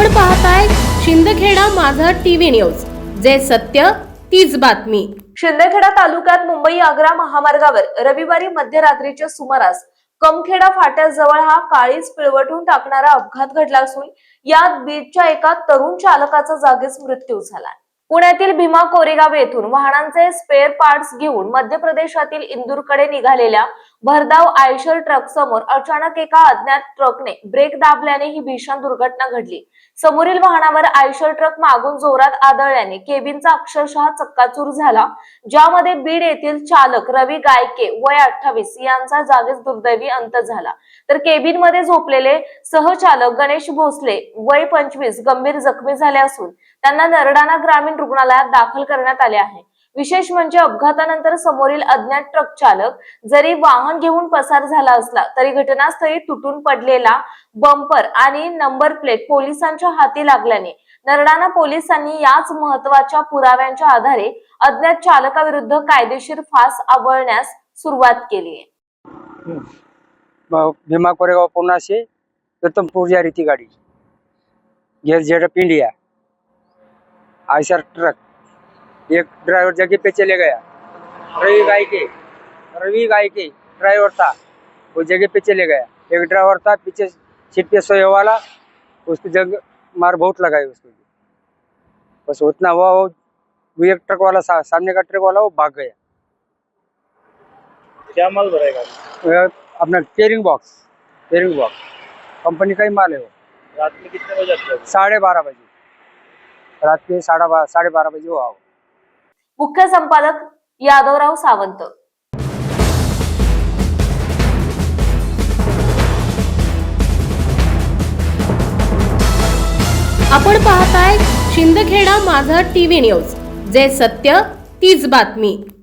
आपण पाहताय शिंदखेडा माझा टीव्ही न्यूज, जे सत्य तीच बातमी। शिंदखेडा तालुक्यात मुंबई आग्रा महामार्गावर रविवारी मध्यरात्रीच्या सुमारास कमखेडा फाट्याजवळ हा काळीज पिळवटून टाकणारा अपघात घडला असून यात बीडच्या एका तरुण चालकाचा जागीच मृत्यू झाला। पुण्यातील भीमा कोरेगाव येथून वाहनांचे स्पेअर पार्ट्स घेऊन मध्य प्रदेशातील इंदूरकडे निघालेल्या भरधाव आयशर ट्रक समोर अचानक एका अज्ञात ट्रकने ब्रेक दाबल्याने ही भीषण दुर्घटना घडली। समोरील वाहनावर आयशर ट्रक मागून जोरात आदळल्याने केबिनचा अक्षरशः चक्काचूर झाला, ज्यामध्ये बीड येथील चालक रवी गायके वय 28 यांचा जागीच दुर्दैवी अंत झाला, तर केबिनमध्ये झोपलेले सहचालक गणेश भोसले वय 25 गंभीर जखमी झाले असून त्यांना नरडाणा ग्रामीण रुग्णालयात दाखल करण्यात आले आहे। विशेष म्हणजे अपघातानंतर समोरील अज्ञात ट्रक चालक जरी वाहन घेऊन पसार झाला असला तरी घटनास्थळी तुटून पडलेला बंपर आणि नंबर प्लेट पोलिसांच्या हाती लागल्याने नरडाणा पोलिसांनी याच महत्त्वाच्या पुराव्यांच्या आधारे अज्ञात चालकाविरुद्ध कायदेशीर फास आवळण्यास सुरुवात केली आहे। भीमा कोरेगाव पुणे से गौतमपुर जा रही थी गाड़ी, गियर जेडअप इंडिया आयशर ट्रक। एक ड्राइवर जगह पे चले गया, रवि गायके ड्राइवर था, वो जगह पे चले गया। एक ड्राइवर था पीछे सीट पे सोए वाला, उसको जग मार बहुत लगाई उसको, बस उतना हुआ। वो एक ट्रक वाला सामने का ट्रक वाला वो भाग गया। क्या माल भरेगा? अपना टेयरिंग बॉक्स कंपनी का ही माल है वो। रात में कितने बजे आता है? 12:30 बजे, रात के 12:30 बजे वो आओ। मुख्य संपादक यादवराव सावंत। आपण पाहताय शिंदखेडा माझा टीव्ही न्यूज, जे सत्य तीच बातमी।